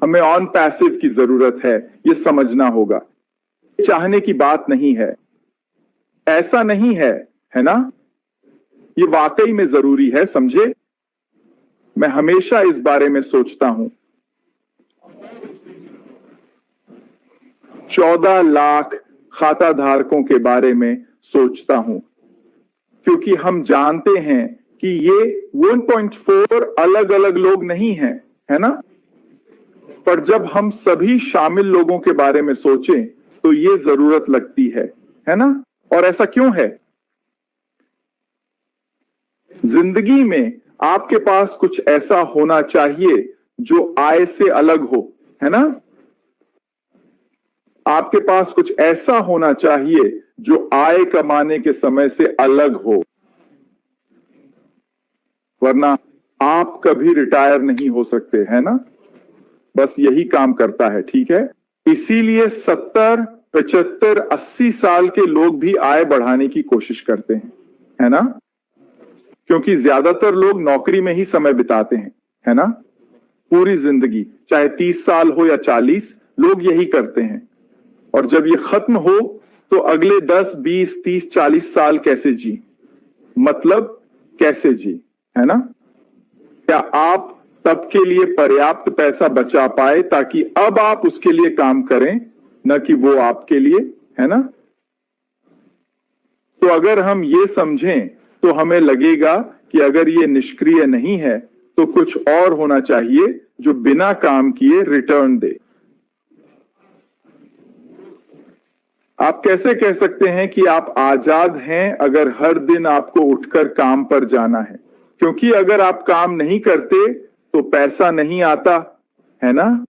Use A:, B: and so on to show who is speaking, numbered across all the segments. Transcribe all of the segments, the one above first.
A: हमें on passive की जरूरत है, ये समझना होगा। चाहने की बात नहीं है, ऐसा नहीं है ना? ये वाकई में जरूरी है, समझे? मैं हमेशा इस बारे में सोचता हूं। 14 लाख खाता धारकों के बारे में सोचता हूं, क्योंकि हम जानते हैं कि ये 1.4 अलग अलग लोग नहीं हैं, है ना? पर जब हम सभी शामिल लोगों के बारे में सोचें तो ये जरूरत लगती है ना? और ऐसा क्यों है? जिंदगी में आपके पास कुछ ऐसा होना चाहिए जो आय से अलग हो, है ना? आपके पास कुछ ऐसा होना चाहिए जो आय कमाने के समय से अलग हो, वरना आप कभी रिटायर नहीं हो सकते, है ना? बस यही काम करता है, ठीक है? इसीलिए 70, 75, 80 साल के लोग भी आय बढ़ाने की कोशिश करते हैं, है ना? क्योंकि ज्यादातर लोग नौकरी में ही समय बिताते हैं, है ना? पूरी जिंदगी, चाहे 30 साल हो या 40, लोग यही करते हैं। और जब ये खत्म हो तो अगले 10, 20, 30, 40 साल कैसे जी? मतलब कैसे जी, है ना? क्या आप तब के लिए पर्याप्त पैसा बचा पाए ताकि अब आप उसके लिए काम करें, न कि वो आपके लिए, है ना? तो अगर हम ये समझें तो हमें लगेगा कि अगर ये निष्क्रिय नहीं है तो कुछ और होना चाहिए जो बिना काम किए रिटर्न दे। आप कैसे कह सकते हैं कि आप आजाद हैं अगर हर दिन आपको उठकर काम पर जाना है? क्योंकि अगर आप काम नहीं करते तो पैसा नहीं आता, है ना?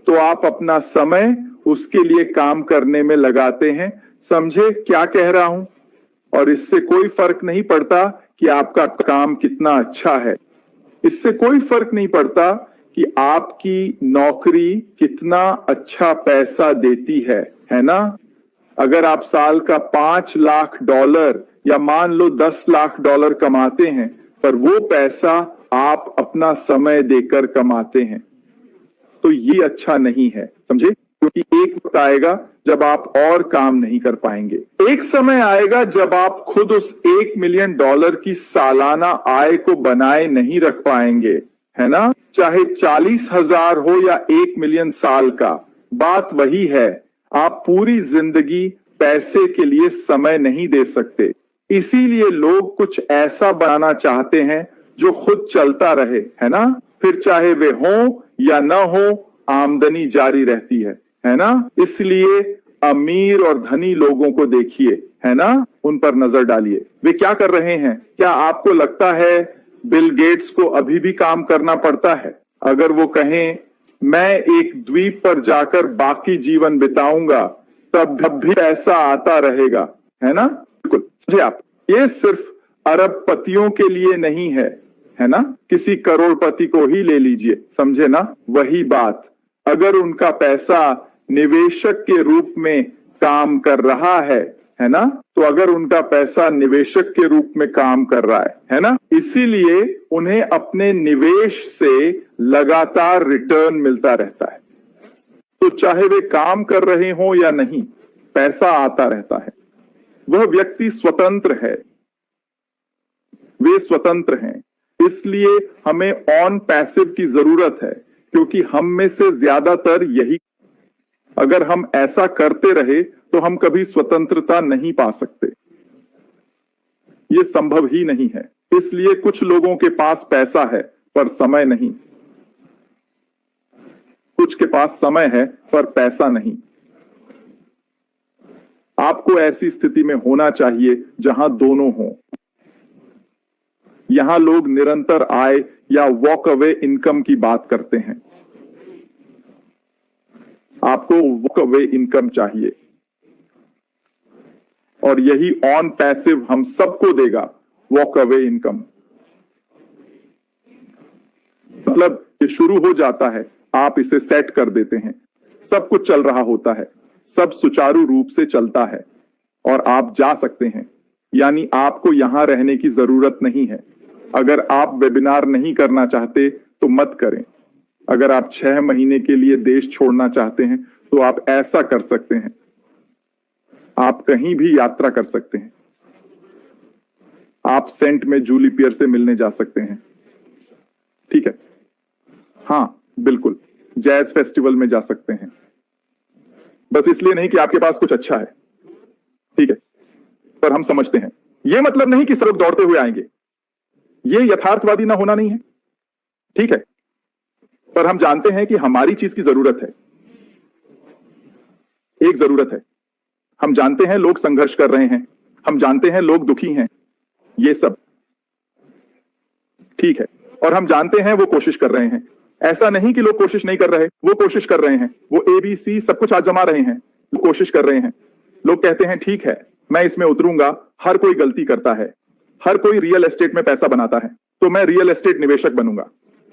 A: तो आप अपना समय उसके लिए काम करने में लगाते हैं। समझे क्या कह रहा हूं? और इससे कोई फर्क नहीं पड़ता कि आपका काम कितना अच्छा है, इससे कोई फर्क नहीं पड़ता कि आपकी नौकरी कितना अच्छा पैसा देती है ना? अगर आप साल का $5 लाख या मान लो $10 लाख कमाते हैं, पर वो पैसा आप अपना समय देकर कमाते हैं, तो ये अच्छा नहीं है, समझे? क्योंकि एक वक्त आएगा जब आप और काम नहीं कर पाएंगे। एक समय आएगा जब आप खुद उस $1 मिलियन की सालाना आय को बनाए नहीं रख पाएंगे, है ना? चाहे 40,000 हो या 1 मिलियन साल का, बात वही है। आप पूरी जिंदगी पैसे के लिए समय नहीं दे सकते। इसीलिए लोग कुछ ऐसा बनाना चाहते हैं जो खुद चलता रहे, है ना? फिर चाहे वे हो या ना हो, आमदनी जारी रहती है ना? इसलिए अमीर और धनी लोगों को देखिए, है ना? उन पर नजर डालिए, वे क्या कर रहे हैं। क्या आपको लगता है बिल गेट्स को अभी भी काम करना पड़ता है? अगर वो कहें मैं एक द्वीप पर जाकर बाकी जीवन बिताऊंगा, तब भी पैसा आता रहेगा, है ना? बिल्कुल, समझे आप? ये सिर्फ अरबपतियों के लिए नहीं है ना? किसी करोड़पति को ही ले लीजिए, समझे ना? वही बात, अगर उनका पैसा निवेशक के रूप में काम कर रहा है ना? तो अगर उनका पैसा निवेशक के रूप में काम कर रहा है ना? इसीलिए उन्हें अपने निवेश से लगातार रिटर्न मिलता रहता है। तो चाहे वे काम कर रहे हो या नहीं, पैसा आता रहता है। वह व्यक्ति स्वतंत्र है, वे स्वतंत्र हैं। इसलिए हमें ऑन पैसिव की जरूरत है, क्योंकि हम में से ज्यादातर यही, अगर हम ऐसा करते रहे तो हम कभी स्वतंत्रता नहीं पा सकते, यह संभव ही नहीं है। इसलिए कुछ लोगों के पास पैसा है पर समय नहीं, कुछ के पास समय है पर पैसा नहीं। आपको ऐसी स्थिति में होना चाहिए जहां दोनों हों। यहां लोग निरंतर आय या वॉक अवे इनकम की बात करते हैं। आपको वॉक अवे इनकम चाहिए, और यही ऑन पैसिव हम सबको देगा, वॉक अवे इनकम। मतलब ये शुरू हो जाता है, आप इसे सेट कर देते हैं, सब कुछ चल रहा होता है, सब सुचारू रूप से चलता है और आप जा सकते हैं। यानी आपको यहां रहने की जरूरत नहीं है। अगर आप वेबिनार नहीं करना चाहते तो मत करें, अगर आप 6 महीने के लिए देश छोड़ना चाहते हैं तो आप ऐसा कर सकते हैं। आप कहीं भी यात्रा कर सकते हैं। आप सेंट में जूली पियर से मिलने जा सकते हैं। ठीक है, हाँ बिल्कुल, जैज फेस्टिवल में जा सकते हैं, बस इसलिए नहीं कि आपके पास कुछ अच्छा है। ठीक है, पर हम समझते हैं यह मतलब नहीं कि सब लोग दौड़ते हुए आएंगे। यह यथार्थवादी ना होना नहीं है। ठीक है, पर हम जानते हैं कि हमारी चीज की जरूरत है। एक जरूरत है। हम जानते हैं लोग संघर्ष कर रहे हैं, हम जानते हैं लोग दुखी हैं, ये सब ठीक है, और हम जानते हैं वो कोशिश कर रहे हैं। ऐसा नहीं कि लोग कोशिश नहीं कर रहे, वो कोशिश कर रहे हैं, वो ABC सब कुछ आजमा रहे हैं, वो कोशिश कर रहे हैं। लोग कहते हैं ठीक है मैं इसमें उतरूंगा, हर कोई गलती करता है, हर कोई रियल एस्टेट में पैसा बनाता है, तो मैं रियल एस्टेट निवेशक बनूंगा,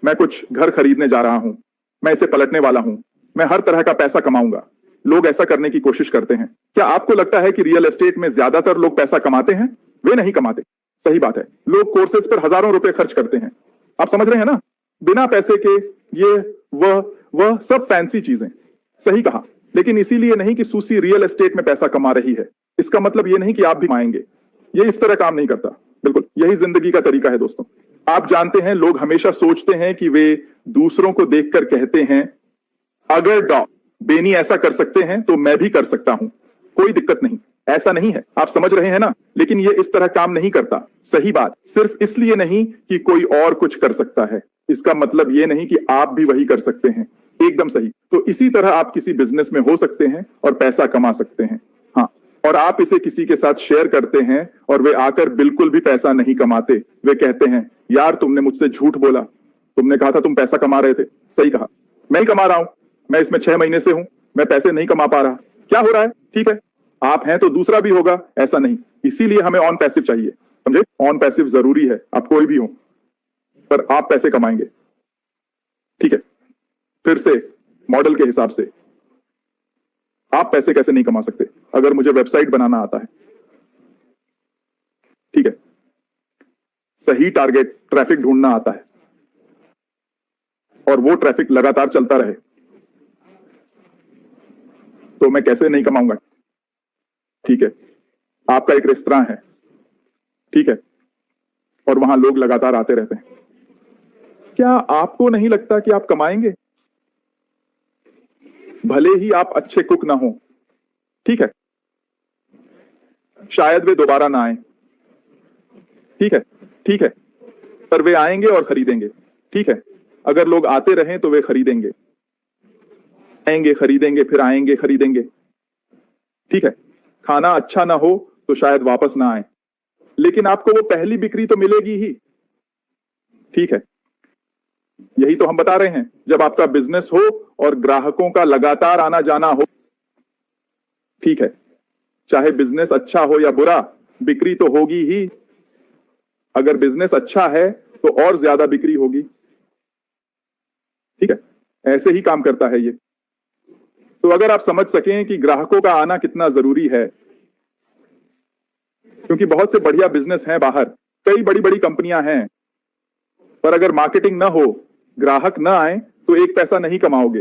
A: मैं कुछ घर खरीदने जा रहा हूं, मैं इसे पलटने वाला हूं, मैं हर तरह का पैसा कमाऊंगा। लोग ऐसा करने की कोशिश करते हैं। क्या आपको लगता है कि रियल एस्टेट में ज्यादातर लोग पैसा कमाते हैं? वे नहीं कमाते। सही बात है, लोग कोर्सेज पर हजारों रुपए खर्च करते हैं। आप समझ रहे हैं ना, बिना पैसे के ये वह सब फैंसी चीजें। सही कहा, लेकिन इसीलिए नहीं कि सूसी रियल एस्टेट में पैसा कमा रही है, इसका मतलब ये नहीं कि आप भी कमाएंगे। ये इस तरह काम नहीं करता। बिल्कुल यही जिंदगी का तरीका है दोस्तों। आप जानते हैं लोग हमेशा सोचते हैं कि वे दूसरों को देखकर कहते हैं अगर बेनी ऐसा कर सकते हैं तो मैं भी कर सकता हूं, कोई दिक्कत नहीं। ऐसा नहीं है, आप समझ रहे हैं ना, लेकिन ये इस तरह काम नहीं करता। सही बात, सिर्फ इसलिए नहीं कि कोई और कुछ कर सकता है, इसका मतलब ये नहीं कि आप भी वही कर सकते हैं। एकदम सही। तो इसी तरह आप किसी बिजनेस में हो सकते हैं और पैसा कमा सकते हैं। हाँ, और आप इसे किसी के साथ शेयर करते हैं और वे आकर बिल्कुल भी पैसा नहीं कमाते। वे कहते हैं यार तुमने मुझसे झूठ बोला, तुमने कहा था तुम पैसा कमा रहे थे। सही कहा, मैं ही कमा रहा हूं, मैं इसमें 6 महीने से हूं, मैं पैसे नहीं कमा पा रहा। क्या हो रहा है? ठीक है, आप हैं तो दूसरा भी होगा, ऐसा नहीं। इसीलिए हमें ऑन पैसिव चाहिए, समझे? ऑन पैसिव जरूरी है, आप कोई भी हो, पर आप पैसे कमाएंगे। ठीक है, फिर से मॉडल के हिसाब से आप पैसे कैसे नहीं कमा सकते? अगर मुझे वेबसाइट बनाना आता है, ठीक है, सही टारगेट ट्रैफिक ढूंढना आता है और वो ट्रैफिक लगातार चलता रहे, तो मैं कैसे नहीं कमाऊंगा? ठीक है, आपका एक रेस्तरां है, ठीक है, और वहां लोग लगातार आते रहते हैं, क्या आपको नहीं लगता कि आप कमाएंगे? भले ही आप अच्छे कुक ना हो, ठीक है, शायद वे दोबारा ना आए, ठीक है, ठीक है, पर वे आएंगे और खरीदेंगे। ठीक है, अगर लोग आते रहें तो वे खरीदेंगे, आएंगे खरीदेंगे, फिर आएंगे खरीदेंगे। ठीक है, खाना अच्छा ना हो तो शायद वापस ना आए, लेकिन आपको वो पहली बिक्री तो मिलेगी ही। ठीक है, यही तो हम बता रहे हैं, जब आपका बिजनेस हो और ग्राहकों का लगातार आना जाना हो, ठीक है, चाहे बिजनेस अच्छा हो या बुरा, बिक्री तो होगी ही। अगर बिजनेस अच्छा है तो और ज्यादा बिक्री होगी। ठीक है, ऐसे ही काम करता है ये। तो अगर आप समझ सकें कि ग्राहकों का आना कितना जरूरी है, क्योंकि बहुत से बढ़िया बिजनेस हैं बाहर, कई बड़ी बड़ी कंपनियां हैं, पर अगर मार्केटिंग ना हो, ग्राहक ना आए, तो एक पैसा नहीं कमाओगे।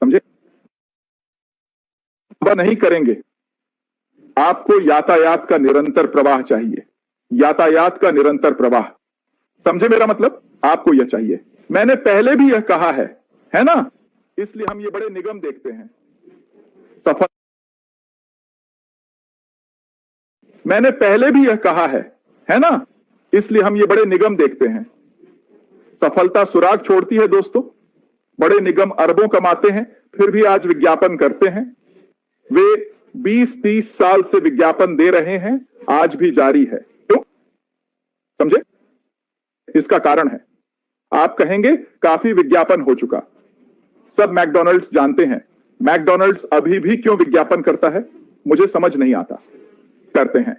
A: समझे? नहीं करेंगे। आपको यातायात का निरंतर प्रवाह चाहिए, यातायात का निरंतर प्रवाह। समझे मेरा मतलब? आपको यह चाहिए। मैंने पहले भी यह कहा है ना? इसलिए हम ये बड़े निगम देखते हैं। सफल मैंने पहले भी यह कहा है ना? इसलिए हम ये बड़े निगम देखते हैं। सफलता सुराग छोड़ती है दोस्तों। बड़े निगम अरबों कमाते हैं, फिर भी आज विज्ञापन करते हैं। वे 20-30 साल से विज्ञापन दे रहे हैं, आज भी जारी है। क्यों? समझे? इसका कारण है, आप कहेंगे काफी विज्ञापन हो चुका। सब मैकडॉनल्ड्स जानते हैं, मैकडॉनल्ड्स अभी भी क्यों विज्ञापन करता है, मुझे समझ नहीं आता। करते हैं,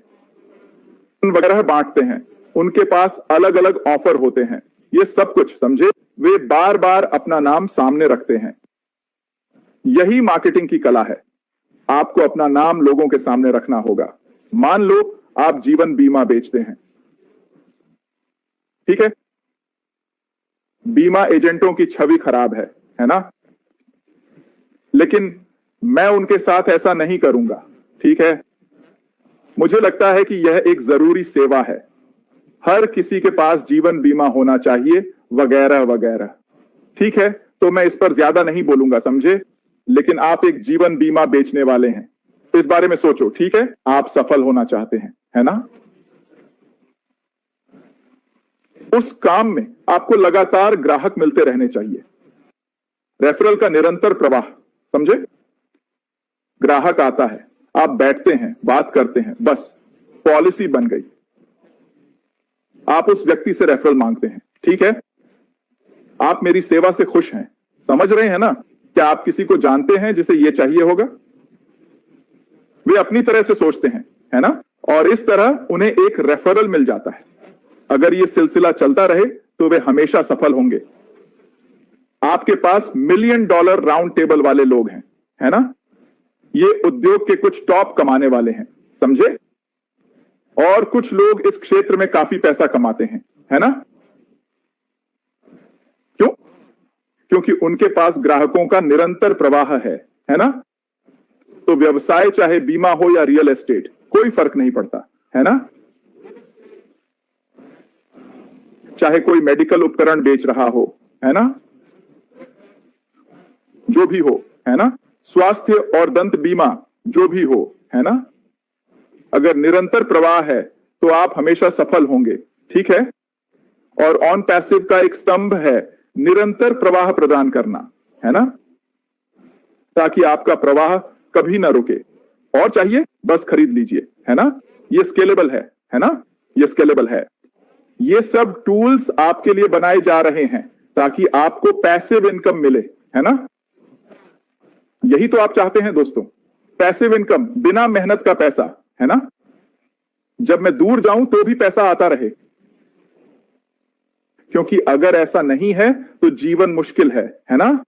A: वगैरह बांटते हैं, उनके पास अलग अलग ऑफर होते हैं, ये सब कुछ समझे। वे बार बार अपना नाम सामने रखते हैं। यही मार्केटिंग की कला है। आपको अपना नाम लोगों के सामने रखना होगा। मान लो आप जीवन बीमा बेचते हैं, ठीक है, बीमा एजेंटों की छवि खराब है ना? लेकिन मैं उनके साथ ऐसा नहीं करूंगा, ठीक है? मुझे लगता है कि यह एक जरूरी सेवा है। हर किसी के पास जीवन बीमा होना चाहिए, वगैरह वगैरह। ठीक है, तो मैं इस पर ज्यादा नहीं बोलूंगा, समझे? लेकिन आप एक जीवन बीमा बेचने वाले हैं, तो इस बारे में सोचो, ठीक है? आप सफल होना चाहते हैं, है ना? उस काम में आपको लगातार ग्राहक मिलते रहने चाहिए। रेफरल का निरंतर प्रवाह, समझे? ग्राहक आता है, आप बैठते हैं, बात करते हैं, बस पॉलिसी बन गई। आप उस व्यक्ति से रेफरल मांगते हैं, ठीक है? आप मेरी सेवा से खुश हैं, समझ रहे हैं ना? क्या आप किसी को जानते हैं जिसे यह चाहिए होगा? वे अपनी तरह से सोचते हैं, है ना? और इस तरह उन्हें एक रेफरल मिल जाता है। अगर यह सिलसिला चलता रहे तो वे हमेशा सफल होंगे। आपके पास $1 मिलियन राउंड टेबल वाले लोग हैं, है ना? ये उद्योग के कुछ टॉप कमाने वाले हैं, समझे? और कुछ लोग इस क्षेत्र में काफी पैसा कमाते हैं, है ना? क्यों? क्योंकि उनके पास ग्राहकों का निरंतर प्रवाह है ना? तो व्यवसाय चाहे बीमा हो या रियल एस्टेट, कोई फर्क नहीं पड़ता, है ना? चाहे कोई मेडिकल उपकरण बेच रहा हो, है ना? जो भी हो, है ना? स्वास्थ्य और दंत बीमा जो भी हो, है ना? अगर निरंतर प्रवाह है तो आप हमेशा सफल होंगे, ठीक है? और ऑन पैसिव का एक स्तंभ है निरंतर प्रवाह प्रदान करना, है ना? ताकि आपका प्रवाह कभी ना रुके। और चाहिए, बस खरीद लीजिए, है ना? ये स्केलेबल है ना? ये स्केलेबल है। ये सब टूल्स आपके लिए बनाए जा रहे हैं ताकि आपको पैसिव इनकम मिले, है ना? यही तो आप चाहते हैं दोस्तों, पैसिव इनकम, बिना मेहनत का पैसा, है ना? जब मैं दूर जाऊं तो भी पैसा आता रहे। क्योंकि अगर ऐसा नहीं है तो जीवन मुश्किल है ना?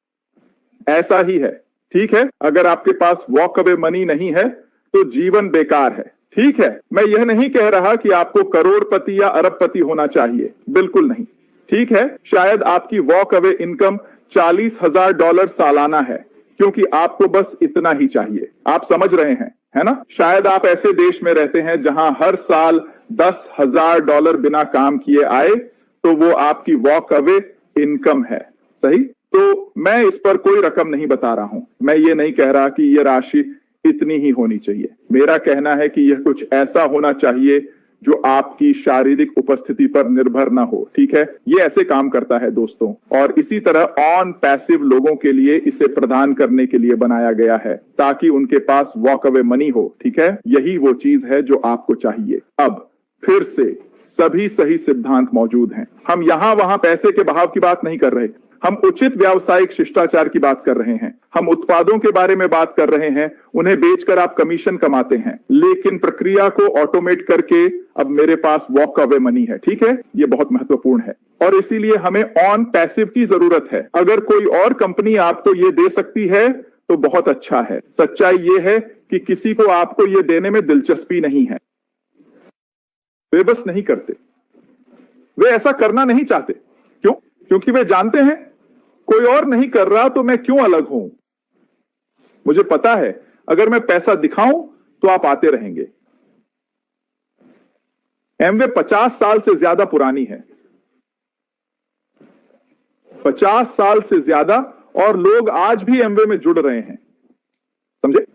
A: ऐसा ही है, ठीक है? अगर आपके पास वॉक अवे मनी नहीं है तो जीवन बेकार है, ठीक है? मैं यह नहीं कह रहा कि आपको करोड़पति या अरबपति होना चाहिए, बिल्कुल नहीं, ठीक है? शायद आपकी वॉक अवे इनकम $40,000 सालाना है, क्योंकि आपको बस इतना ही चाहिए। आप समझ रहे हैं, है ना? शायद आप ऐसे देश में रहते हैं जहां हर साल $10,000 बिना काम किए आए, तो वो आपकी वॉक अवे इनकम है, सही? तो मैं इस पर कोई रकम नहीं बता रहा हूं। मैं ये नहीं कह रहा कि यह राशि इतनी ही होनी चाहिए। मेरा कहना है कि यह कुछ ऐसा होना चाहिए जो आपकी शारीरिक उपस्थिति पर निर्भर ना हो, ठीक है? ये ऐसे काम करता है दोस्तों, और इसी तरह ऑन पैसिव लोगों के लिए इसे प्रदान करने के लिए बनाया गया है ताकि उनके पास वॉक अवे मनी हो, ठीक है? यही वो चीज है जो आपको चाहिए। अब फिर से सभी सही सिद्धांत मौजूद हैं। हम यहां वहां पैसे के बहाव की बात नहीं कर रहे, हम उचित व्यावसायिक शिष्टाचार की बात कर रहे हैं। हम उत्पादों के बारे में बात कर रहे हैं, उन्हें बेचकर आप कमीशन कमाते हैं, लेकिन प्रक्रिया को ऑटोमेट करके अब मेरे पास वॉक अवे मनी है, ठीक है? ये बहुत महत्वपूर्ण है और इसीलिए हमें ऑन पैसिव की जरूरत है। अगर कोई और कंपनी आपको ये दे सकती है तो बहुत अच्छा है। सच्चाई ये है कि किसी को आपको ये देने में दिलचस्पी नहीं है। वे बस नहीं करते, वे ऐसा करना नहीं चाहते। क्यों? क्योंकि वे जानते हैं कोई और नहीं कर रहा तो मैं क्यों अलग हूं। मुझे पता है अगर मैं पैसा दिखाऊं तो आप आते रहेंगे। एमवे 50 साल से ज्यादा पुरानी है, 50 साल से ज्यादा, और लोग आज भी एमवे में जुड़ रहे हैं, समझे?